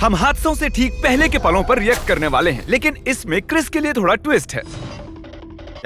हम हादसों से ठीक पहले के पलों पर रिएक्ट करने वाले हैं, लेकिन इसमें क्रिस के लिए थोड़ा ट्विस्ट है।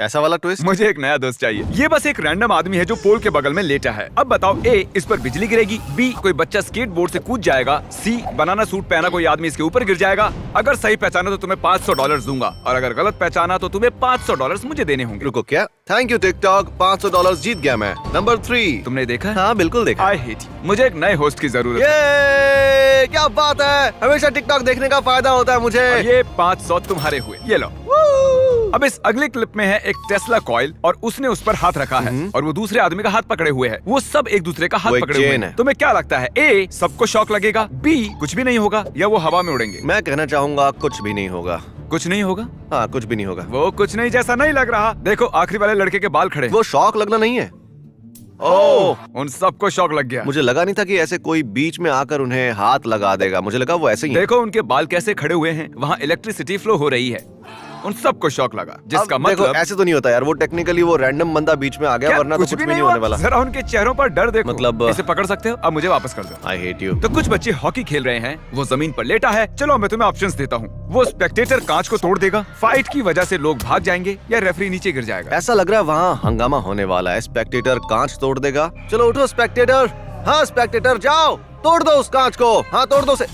ऐसा वाला ट्विस्ट? मुझे एक नया दोस्त चाहिए। ये बस एक रैंडम आदमी है जो पोल के बगल में लेटा है। अब बताओ, ए इस पर बिजली गिरेगी, बी कोई बच्चा स्केटबोर्ड से कूद जाएगा, सी बनाना सूट पहना कोई आदमी इसके ऊपर गिर जाएगा। अगर सही पहचाना तो तुम्हें $500 दूंगा, और अगर गलत पहचाना तो तुम्हें $500 मुझे देने होंगे। रुको, क्या? थैंक यू टिकटॉक, $500 जीत गया मैं। नंबर 3 तुमने देखा? हाँ बिल्कुल देखा। I hate you. मुझे एक नए होस्ट की जरूरत है। ये क्या बात है, हमेशा टिकटॉक देखने का फायदा होता है मुझे। ये 500 तुम्हारे हुए, ये लो। अब इस अगले क्लिप में है एक टेस्ला कॉइल और उसने उस पर हाथ रखा है और वो दूसरे आदमी का हाथ पकड़े हुए है। वो सब एक दूसरे का हाथ पकड़े हुए हैं। तुम्हें क्या लगता है, ए सबको शॉक लगेगा, बी कुछ भी नहीं होगा, या वो हवा में उड़ेंगे? मैं कहना चाहूंगा कुछ भी नहीं होगा। कुछ नहीं होगा? हाँ, कुछ भी नहीं होगा। वो कुछ नहीं जैसा नहीं लग रहा। देखो आखिरी वाले लड़के के बाल खड़े। वो शॉक लगना नहीं है। ओह, उन सबको शॉक लग गया। मुझे लगा नहीं था कि ऐसे कोई बीच में आकर उन्हें हाथ लगा देगा। मुझे लगा वो ऐसे ही। देखो उनके बाल कैसे खड़े हुए हैं, वहाँ इलेक्ट्रिसिटी फ्लो हो रही है। उन सबको शॉक लगा, जिसका मतलब ऐसे तो नहीं होता यार। वो टेक्निकली वो रैंडम बंदा बीच में आ गया, वरना तो कुछ भी नहीं होने वाला। जरा उनके चेहरों पर डर देखो। मतलब इसे पकड़ सकते हो? अब मुझे वापस कर दो। I hate you. तो कुछ बच्चे हॉकी खेल रहे हैं, वो जमीन पर लेटा है। चलो मैं तुम्हें ऑप्शंस देता हूँ। वो स्पेक्टेटर कांच को तोड़ देगा, फाइट की वजह से लोग भाग जाएंगे, या रेफरी नीचे गिर जाएगा। ऐसा लग रहा है वहाँ हंगामा होने वाला है। स्पेक्टेटर कांच तोड़ देगा। चलो उठो स्पेक्टेटर। हाँ स्पेक्टेटर, जाओ तोड़ दो उस कांच को। हाँ तोड़ दो उसे।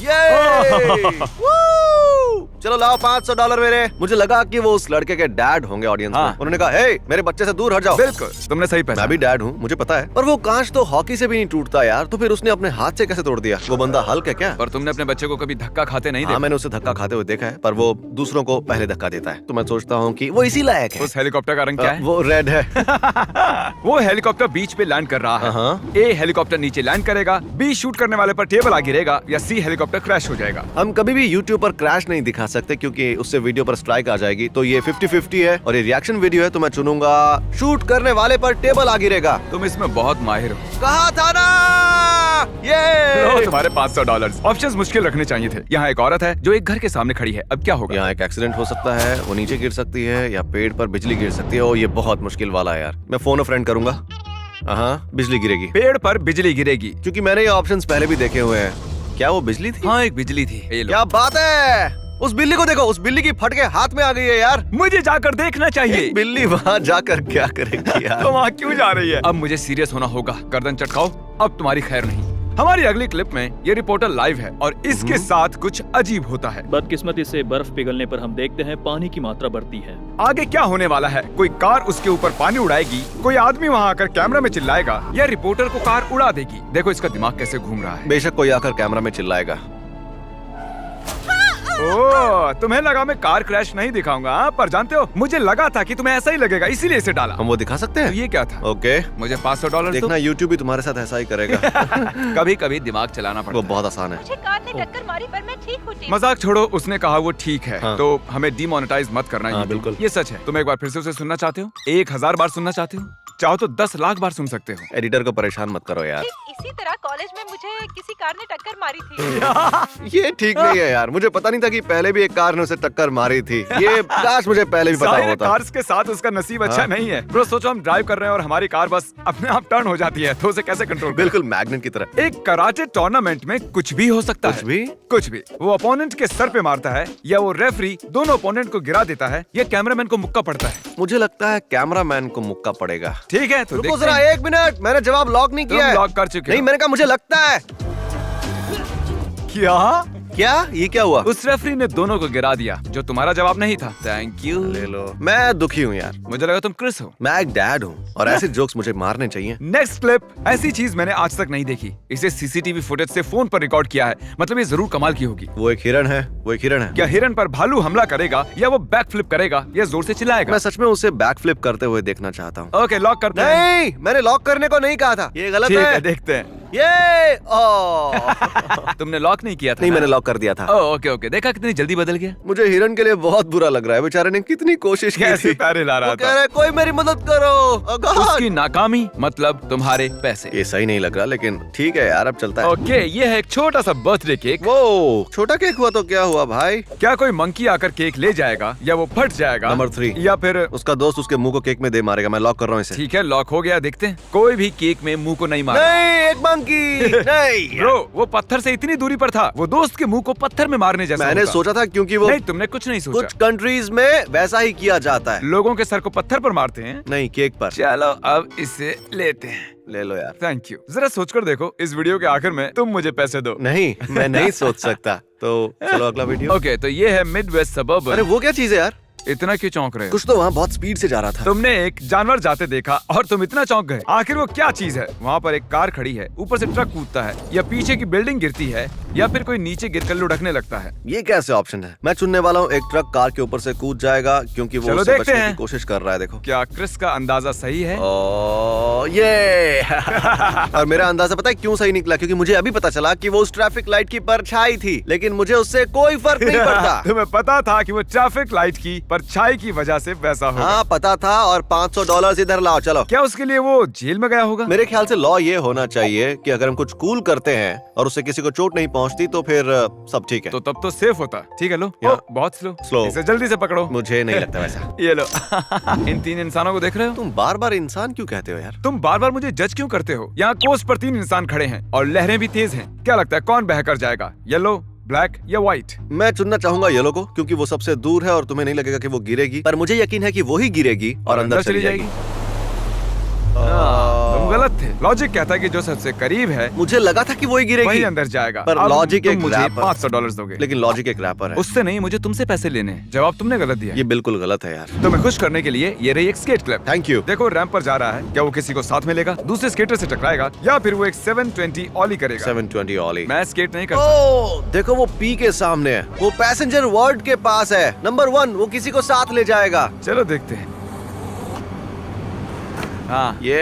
चलो लाओ $500 मेरे। मुझे लगा कि वो उस लड़के के डैड होंगे ऑडियंस में। उन्होंने कहा, हे मेरे बच्चे से दूर हट जाओ। बिल्कुल, तुमने सही पहचाना। मैं भी डैड हूँ, मुझे पता है। पर वो कांच तो हॉकी से भी नहीं टूटता यार। तो फिर उसने अपने हाथ से कैसे तोड़ दिया? वो बंदा हल्क है क्या? पर तुमने अपने बच्चे को कभी धक्का खाते नहीं देखा? हाँ, मैंने उसे धक्का खाते हुए देखा है, पर वो दूसरों को पहले धक्का देता है। तो मैं सोचता हूँ कि वो इसी लायक है। उस हेलीकॉप्टर का रंग क्या है? वो रेड है। वो हेलीकॉप्टर बीच पे लैंड कर रहा है। ए हेलीकॉप्टर नीचे लैंड करेगा, बी शूट करने वाले पर टेबल आ गिरेगा, या सी हेलीकॉप्टर क्रैश हो जाएगा। हम कभी भी YouTube पर क्रैश नहीं दिखा सकते क्योंकि उससे वीडियो पर स्ट्राइक आ जाएगी। तो ये 50-50 है और ये रिएक्शन वीडियो है, तो मैं चुनूंगा शूट करने वाले पर टेबल आ गिरेगा। तुम इसमें बहुत माहिर हो। कहा था ना ये। तुम्हारे $500। ऑप्शंस मुश्किल रखने चाहिए थे। यहाँ एक औरत है जो एक घर के सामने खड़ी है। अब क्या होगा? यहाँ एक एक्सीडेंट हो सकता है, वो नीचे गिर सकती है, या पेड़ पर बिजली गिर सकती है। ओ ये बहुत मुश्किल वाला है यार। मैं फोन अ फ्रेंड करूंगा। हाँ, बिजली गिरेगी। पेड़ पर बिजली गिरेगी। क्योंकि मैंने ये ऑप्शंस पहले भी देखे हुए हैं। क्या वो बिजली थी? हाँ, एक बिजली थी। क्या बात है। उस बिल्ली को देखो, उस बिल्ली की फटके हाथ में आ गई है यार। मुझे जाकर देखना चाहिए। बिल्ली वहाँ जाकर क्या करेगी यार? तो वहाँ क्यों जा रही है? अब मुझे सीरियस होना होगा। गर्दन चटकाओ, अब तुम्हारी खैर नहीं। हमारी अगली क्लिप में ये रिपोर्टर लाइव है और इसके साथ कुछ अजीब होता है। बदकिस्मती से बर्फ पिघलने पर हम देखते हैं पानी की मात्रा बढ़ती है। आगे क्या होने वाला है? कोई कार उसके ऊपर पानी उड़ाएगी, कोई आदमी वहाँ आकर कैमरा में चिल्लाएगा, या रिपोर्टर को कार उड़ा देगी। देखो इसका दिमाग कैसे घूम रहा है। बेशक कोई आकर कैमरा में चिल्लाएगा। ओह, तुम्हें लगा मैं कार क्रैश नहीं दिखाऊंगा, पर जानते हो मुझे लगा था कि तुम्हें ऐसा ही लगेगा, इसीलिए इसे डाला। हम वो दिखा सकते हैं? तो ये क्या था? ओके, मुझे $500 देखना YouTube भी तुम्हारे साथ ऐसा ही करेगा। कभी कभी दिमाग चलाना पड़ता वो बहुत आसान है। मुझे कार ने टक्कर मारी पर मैं ठीक हूँ। मजाक छोड़ो, उसने कहा वो ठीक है। हाँ। तो हमें डिमोनेटाइज मत करना। हाँ, बिल्कुल। ये सच है। तुम एक बार फिर से उसे सुनना चाहते हो? 1000 बार सुनना चाहते हो? चाहो तो 10 लाख बार सुन सकते हो। एडिटर को परेशान मत करो यार। इसी तरह कॉलेज में मुझे किसी कार ने टक्कर मारी थी। ये ठीक नहीं है यार। मुझे पता नहीं था कि पहले भी एक कार ने उसे टक्कर मारी थी। ये काश मुझे पहले भी पता होता। कार्स के साथ उसका नसीब अच्छा नहीं है। ब्रो सोचो हम ड्राइव कर रहे हैं और हमारी कार बस अपने आप टर्न हो जाती है, तो उसे कैसे कंट्रोल? बिल्कुल मैग्नेट की तरह। एक कराटे टूर्नामेंट में कुछ भी हो सकता है। कुछ भी। वो अपोनेंट के सर पे मारता है, या वो रेफरी दोनों अपोनेंट को गिरा देता है, या कैमरामैन को मुक्का पड़ता है। मुझे लगता है कैमरामैन को मुक्का पड़ेगा। ठीक है, तो रुको जरा 1 मिनट, मैंने जवाब लॉक नहीं किया है। लॉक कर चुके नहीं, मैंने कहा मुझे लगता है। क्या ये क्या हुआ? उस रेफरी ने दोनों को गिरा दिया, जो तुम्हारा जवाब नहीं था। Thank you. ले लो। मैं दुखी हूँ यार। मुझे लगा तुम क्रिस हो। मैं एक डैड हूँ और ऐसे जोक्स मुझे मारने चाहिए। नेक्स्ट क्लिप, ऐसी चीज मैंने आज तक नहीं देखी। इसे सीसीटीवी फुटेज से फोन पर रिकॉर्ड किया है, मतलब ये जरूर कमाल की होगी। वो एक हिरन है। वो एक हिरन है। क्या हिरन पर भालू हमला करेगा, या वो बैक फ्लिप करेगा, या जोर से चिल्लाएगा? मैं सच में उसे बैक फ्लिप करते हुए देखना चाहता हूँ। ओके, लॉक करते हैं। नहीं, मैंने लॉक करने को नहीं कहा था। ये गलत ठीक है। है, देखते हैं। ये तुमने लॉक नहीं किया था? नहीं, मैंने लॉक कर दिया था। ओके ओके, देखा कितनी जल्दी बदल गया। मुझे हिरन के लिए बहुत बुरा लग रहा है। बेचारे ने कितनी कोशिश की कैसे थी। पैर हिला रहा वो कह था। रहा है कोई मेरी मदद करो। Oh God! उसकी नाकामी मतलब तुम्हारे पैसे। ये सही नहीं लग रहा, लेकिन ठीक है यार, अब चलता है। ओके, ये है एक छोटा सा बर्थडे केक। वो छोटा केक हुआ तो क्या हुआ भाई? क्या कोई मंकी आकर केक ले जाएगा, या वो फट जाएगा? नंबर 3, या फिर उसका दोस्त उसके मुंह को केक में दे मारेगा। मैं लॉक कर रहा हूँ इसे। ठीक है, लॉक हो गया। देखते हैं। कोई भी केक में मुंह को नहीं मारा। नहीं, एक बार मंकी नहीं ब्रो वो पत्थर से इतनी दूरी पर था, वो दोस्त के मुंह को पत्थर में मारने जैसा मैंने होता। सोचा था क्योंकि वो नहीं, तुमने कुछ नहीं सोचा। कुछ कंट्रीज में वैसा ही किया जाता है। लोगों के सर को पत्थर पर मारते हैं। नहीं, केक पर। चलो अब इसे लेते हैं। ले लो यार। Thank you. जरा सोचकर देखो, इस वीडियो के आखिर में तुम मुझे पैसे दो। नहीं, मैं नहीं सोच सकता। तो चलो अगला वीडियो। ओके, तो ये है मिड वेस्ट सबर्ब। अरे वो क्या चीज है यार? इतना क्यों चौंक रहे हो? कुछ तो वहाँ बहुत स्पीड से जा रहा था। तुमने एक जानवर जाते देखा और तुम इतना चौंक गए। आखिर वो क्या चीज है? वहाँ पर एक कार खड़ी है, ऊपर से ट्रक कूदता है, या पीछे की बिल्डिंग गिरती है, या फिर कोई नीचे गिरकर लुढ़कने लगता है। ये कैसे ऑप्शन है? मैं चुनने वाला हूँ एक ट्रक कार के ऊपर से कूद जाएगा क्योंकि वो चलो उससे देखते बचने हैं। की कोशिश कर रहा है। देखो क्या क्रिस का अंदाजा सही है? ये और मेरा अंदाजा पता है क्यों सही निकला? क्योंकि मुझे अभी पता चला कि वो उस ट्रैफिक लाइट की परछाई थी, लेकिन मुझे उससे कोई फर्क नहीं पड़ता। तुम्हें पता था कि वो ट्रैफिक लाइट की परछाई की वजह से वैसा होगा। हाँ पता था। और $500 इधर लाओ। चलो। क्या उसके लिए वो जेल में गया होगा? मेरे ख्याल से लॉ ये होना चाहिए कि अगर हम कुछ कूल करते हैं और उससे किसी को चोट नहीं पहुंचती तो फिर सब ठीक है। तो तब तो सेफ होता। ठीक है, लो। या- ओ, बहुत स्लो। स्लो। इसे जल्दी से पकड़ो। मुझे नहीं लगता वैसा। ये लो। इन 3 इंसानों को देख रहे हो? तुम बार बार इंसान क्यों कहते हो यार? तुम बार बार मुझे जज क्यों करते हो? यहाँ कोस्ट पर 3 इंसान खड़े हैं और लहरें भी तेज हैं। क्या लगता है कौन बहकर जाएगा? येलो, ब्लैक या व्हाइट? मैं चुनना चाहूंगा येलो को क्योंकि वो सबसे दूर है और तुम्हें नहीं लगेगा कि वो गिरेगी, पर मुझे यकीन है कि वो ही गिरेगी और अंदर चली जाएगी। तुम गलत थे। लॉजिक कहता है कि जो सबसे करीब है मुझे लगा था कि वो ही वही गिरेगी, अंदर जाएगा। पर अब लॉजिक तुम एक मुझे रैपर। $500 दोगे। लेकिन लॉजिक एक रैपर है। उससे नहीं, मुझे तुमसे पैसे लेने हैं। जवाब तुमने गलत दिया। ये बिल्कुल गलत है यार। तुम्हें खुश करने के लिए ये रही एक स्केट क्लिप। Thank you. देखो रैंप पर जा रहा है। क्या वो किसी को साथ में लेगा, दूसरे स्केटर से टकराएगा, या फिर वो एक 720 ऑली करेगा? 720 ऑली। मैं स्केट नहीं करता। ओह देखो वो पी के सामने है, वो पैसेंजर वार्ड के पास है। नंबर 1 वो किसी को साथ ले जाएगा। चलो देखते हैं। हाँ, ये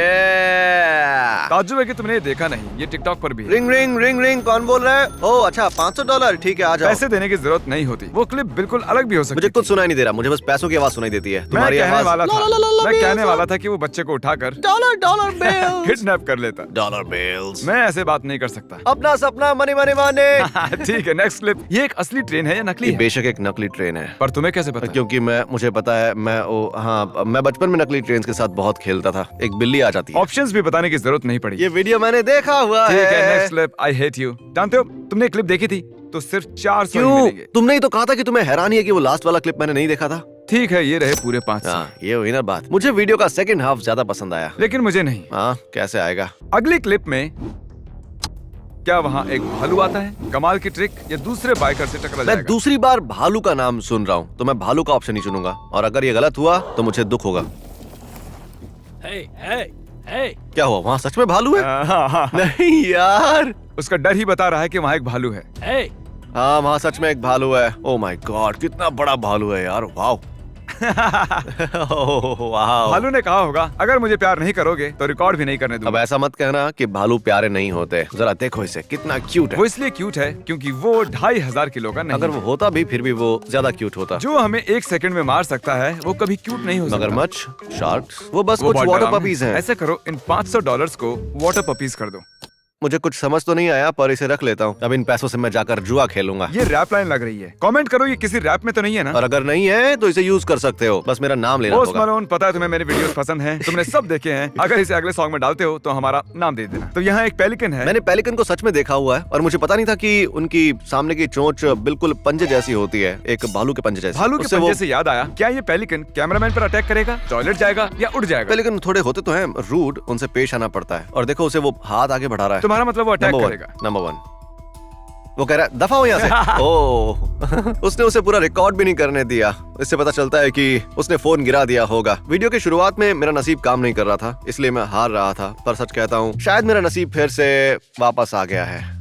ताज्जुब है कि तुमने ये देखा नहीं। ये टिकटॉक पर भी है। Ring ring ring ring. कौन बोल रहा है? ओह अच्छा, $500। ठीक है, आ जाओ। पैसे देने की जरूरत नहीं होती। वो क्लिप बिल्कुल अलग भी हो सकती मुझे थी। कुछ सुनाई नहीं दे रहा, मुझे बस पैसों की आवाज सुनाई देती है। मैं तुम्हारी कहने आवाज वाला था, मैं bills, कहने वाला था कि वो बच्चे को उठाकर डॉलर बिल्स। किडनैप कर लेता। Dollar bills. मैं ऐसे बात नहीं कर सकता। अपना सपना मनी मनी माने। ठीक है, नेक्स्ट क्लिप। ये एक असली ट्रेन है या नकली ये है? बेशक एक नकली ट्रेन है, पर तुम्हें कैसे पता? क्योंकि मुझे पता है। मैं बचपन में नकली ट्रेन के साथ बहुत खेलता था। एक बिल्ली आ जाती है। ऑप्शंस भी बताने की जरूरत नहीं पड़ी। ये वीडियो मैंने देखा हुआ ठीक है, है। Next clip. I hate you. जानते हो, तुमने क्लिप देखी थी तो सिर्फ 400 ही क्यों? मिलेंगे। तुमने ही तो कहा था कि तुम्हें हैरानी है कि वो लास्ट वाला क्लिप मैंने नहीं देखा था। ठीक है, ये रहे पूरे 500। हाँ, ये हुई ना बात। मुझे वीडियो का सेकंड हाफ ज्यादा पसंद आया। लेकिन मुझे नहीं। हाँ, कैसे आएगा? अगली क्लिप में क्या वहाँ एक भालू आता है, कमाल की ट्रिक, या दूसरे बाइकर से टकरा मैं जाएगा? दूसरी बार भालू का नाम सुन रहा हूँ, तो मैं भालू का ऑप्शन ही चुनूंगा। और अगर ये गलत हुआ तो मुझे दुख होगा। क्या हुआ? वहाँ सच में भालू है? हाँ। नहीं यार, उसका डर ही बता रहा है कि वहाँ एक भालू है। हाँ वहाँ सच में एक भालू है। ओह माय गॉड, कितना बड़ा भालू है यार। वाओ। वाओ। भालू ने कहा होगा, अगर मुझे प्यार नहीं करोगे तो रिकॉर्ड भी नहीं करने अब दूंगा। ऐसा मत कहना कि भालू प्यारे नहीं होते। जरा देखो इसे, कितना क्यूट है। वो इसलिए क्यूट है क्योंकि वो 2500 किलो का नहीं अगर वो है। होता भी फिर भी वो ज्यादा क्यूट होता। जो हमें 1 सेकंड में मार सकता है वो कभी क्यूट नहीं हो सकता। मगरमच्छ, शार्क्स, वो बस वो कुछ बहुत वाटर डरावना पपीज है। हैं। ऐसे करो, इन $500 को वाटर पपीज कर दो। मुझे कुछ समझ तो नहीं आया, पर इसे रख लेता हूँ। अब इन पैसों से मैं जाकर जुआ खेलूंगा। ये रैप लाइन लग रही है। कमेंट करो, ये किसी रैप में तो नहीं है ना? और अगर नहीं है तो इसे यूज कर सकते हो, बस मेरा नाम लेना पोस्ट होगा। मलोन, पता है तुम्हें मेरे वीडियोस पसंद हैं, तुमने सब देखे हैं। अगर इसे अगले सॉन्ग में डालते हो तो हमारा नाम दे देना। तो यहाँ एक पेलिकन है। मैंने पेलिकन को सच में देखा हुआ है और मुझे पता नहीं था कि उनकी सामने की चोंच बिल्कुल पंजे जैसी होती है, एक भालू के पंजे जैसी। भालू के उससे पंजे वो से याद आया, क्या ये पेलिकन कैमरामैन पर अटैक करेगा, टॉयलेट जाएगा या उड़ जाएगा? पेलिकन थोड़े होते तो हैं रूड, उनसे पेश आना पड़ता है। और देखो उसे वो हाथ आगे बढ़ा रहा है। तुम्हारा मतलब वो अटैक करेगा? नंबर 1 वो कह रहा है दफा हो यहाँ से। ओह उसने उसे पूरा रिकॉर्ड भी नहीं करने दिया। इससे पता चलता है कि उसने फोन गिरा दिया होगा। वीडियो के शुरुआत में मेरा नसीब काम नहीं कर रहा था, इसलिए मैं हार रहा था। पर सच कहता हूँ, शायद मेरा नसीब फिर से वापस आ गया है।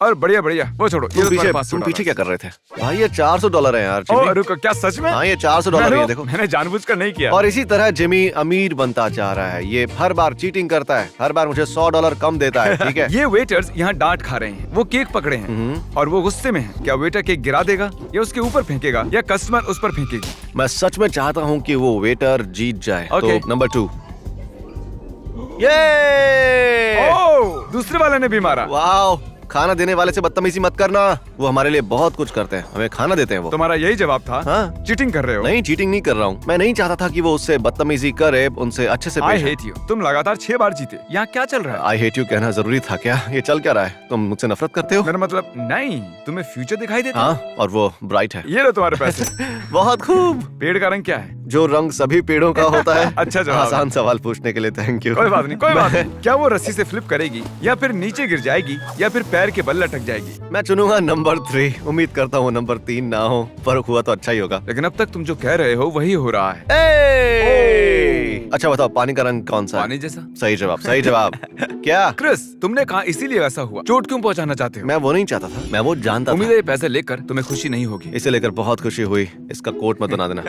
और बढ़िया बढ़िया, वो छोड़ो। ये तो तुम्हारे पास तुम पीछे $100 क्या कर रहे थे भाई? ये $400 है यार। ओ जिमी। रुको, क्या सच में? हाँ ये $400 है, देखो। मैंने जानबूझकर नहीं किया। और इसी तरह जिमी अमीर बनता जा रहा है। ये हर बार चीटिंग करता है, हर बार मुझे $100 कम देता है। ठीक है। ये वेटर्स यहाँ डांट खा रहे हैं। वो केक पकड़े हैं और वो गुस्से में है। क्या वेटर केक गिरा देगा या उसके ऊपर फेंकेगा या कस्टमर उस पर फेंकेगी? मैं सच में चाहता हूँ कि वो वेटर जीत जाए। Okay. तो नंबर 2। ये ओह, दूसरे वाले ने भी मारा। वाओ, खाना देने वाले से बदतमीजी मत करना। वो हमारे लिए बहुत कुछ करते हैं, हमें खाना देते हैं वो। तुम्हारा यही जवाब था? हाँ। चीटिंग कर रहे हो? नहीं, चीटिंग नहीं कर रहा हूँ। मैं नहीं चाहता था कि वो उससे बदतमीजी करे, उनसे अच्छे से आई पेश आए। Hate you. तुम लगातार 6 बार जीते। यहाँ क्या चल रहा है? आई हेट यू कहना जरूरी था क्या? ये चल क्या रहा है? तुम मुझसे नफरत करते हो? मेरा मतलब नहीं, तुम्हें फ्यूचर दिखाई देता? हाँ, और वो ब्राइट है। ये लो तुम्हारे पैसे। बहुत खूब। पेड़ का रंग क्या है? जो रंग सभी पेड़ों का होता है। अच्छा जवाब है। आसान सवाल पूछने के लिए थैंक यू। कोई बात नहीं, कोई बात नहीं। क्या वो रस्सी से फ्लिप करेगी या फिर नीचे गिर जाएगी या फिर पैर के बल लटक जाएगी? मैं चुनूंगा नंबर 3। उम्मीद करता हूँ नंबर 3 ना हो, पर हुआ तो अच्छा ही होगा। लेकिन अब तक तुम जो कह रहे हो वही हो रहा है। अच्छा बताओ, पानी का रंग कौन सा है? पानी जैसा। सही जवाब, सही जवाब। क्या? क्रिस, तुमने कहा इसीलिए ऐसा हुआ। चोट क्यों पहुंचाना चाहते हो? मैं वो नहीं चाहता था, मैं वो जानता उम्मीद था। है ये पैसे लेकर तुम्हें खुशी नहीं होगी। इसे लेकर बहुत खुशी हुई। इसका कोट मत बना देना।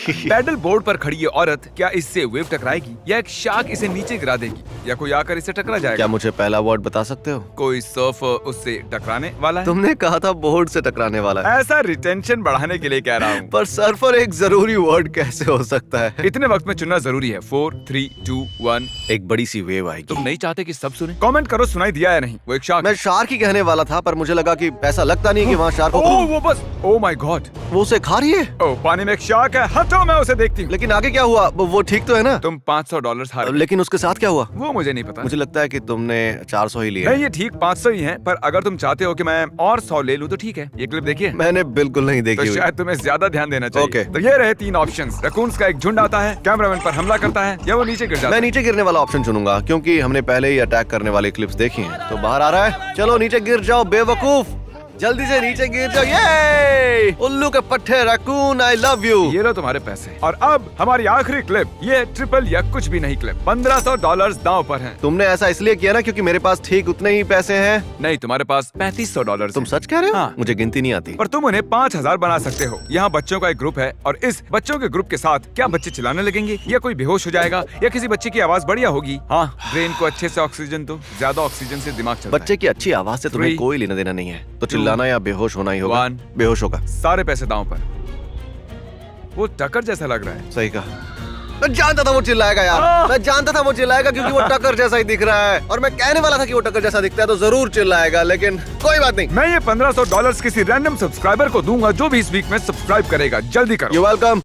पैडल बोर्ड पर खड़ी ये औरत क्या इससे वेव टकराएगी या एक शार्क इसे नीचे गिरा देगी या कोई आकर इसे टकरा जाएगा? क्या मुझे पहला वर्ड बता सकते हो? कोई सर्फर उससे टकराने वाला है? तुमने कहा था बोर्ड से टकराने वाला है। ऐसा रिटेंशन बढ़ाने के लिए कह रहा हूँ। पर सर्फर एक जरूरी वर्ड कैसे हो सकता है? इतने वक्त में चुनना जरूरी है। 4, 3, 2, 1। एक बड़ी सी वेव आएगी। तुम नहीं चाहते कि सब सुने? कमेंट करो सुनाई दिया या नहीं। वो एक शार्क। मैं शार्क ही कहने वाला था, पर मुझे लगा कि ऐसा लगता नहीं कि वहाँ शार्क हो। ओह वो बस। Oh my God. वो उसे खा रही है। ओह पानी में एक शार्क है। हटो, मैं उसे देखती हूँ। लेकिन आगे क्या हुआ? वो ठीक तो है ना? तुम $500 हार गए। लेकिन उसके साथ क्या हुआ? वो मुझे नहीं पता। मुझे लगता है कि तुमने 400 ही लिए। नहीं, ये ठीक 500 ही है, पर अगर तुम चाहते हो कि मैं और 100 ले लूं तो ठीक है। ये क्लिप देखिए। मैंने बिल्कुल नहीं तो देखी हुई। शायद तुम्हें ज्यादा ध्यान देना चाहिए। ओके। तो ये रहे 3 ऑप्शंस। रकून्स का एक झुंड आता है, कैमरामैन पर हमला करता है या वो नीचे गिर जाता मैं है। नीचे गिरने वाला ऑप्शन चुनूंगा, क्योंकि हमने पहले ही अटैक करने वाली क्लिप्स देखी हैं। तो बाहर आ रहा है। चलो नीचे गिर जाओ बेवकूफ, जल्दी से नीचे गिर जाओ। ये उल्लू के पट्टे रकून, आई लव यू। ये लो तुम्हारे पैसे। और अब हमारी आखिरी क्लिप, ये ट्रिपल या कुछ भी नहीं क्लिप। $1500 दांव पर हैं। तुमने ऐसा इसलिए किया ना क्योंकि मेरे पास ठीक उतने ही पैसे हैं। नहीं, तुम्हारे पास $3500। तुम सच कह रहे हो? हाँ। मुझे गिनती नहीं आती। पर तुम उन्हें 5000 बना सकते हो। यहाँ बच्चों का एक ग्रुप है और इस बच्चों के ग्रुप के साथ क्या बच्चे चिल्लाने लगेंगे या कोई बेहोश हो जाएगा या किसी बच्चे की आवाज बढ़िया होगी। हाँ, ब्रेन को अच्छे से ऑक्सीजन दो। ज्यादा ऑक्सीजन से दिमाग चलता बच्चे की अच्छी आवाज से तुम्हें 3, कोई लेना देना नहीं है, तो चिल्लाना या बेहोश होना ही होगा। 1। बेहोश होगा। है। सारे पैसे दांव पर। वो टक्कर जैसा लग रहा है। सही कहा। मैं जानता था वो चिल्लाएगा यार। मैं जानता था वो चिल्लाएगा क्योंकि वो टक्कर जैसा ही दिख रहा है, और मैं कहने वाला था कि वो टक्कर जैसा दिखता है तो जरूर चिल्लाएगा, लेकिन कोई बात नहीं। मैं ये $1500 किसी रैंडम सब्सक्राइबर को दूंगा जो भी इस वीक में सब्सक्राइब करेगा। जल्दी करो। You welcome.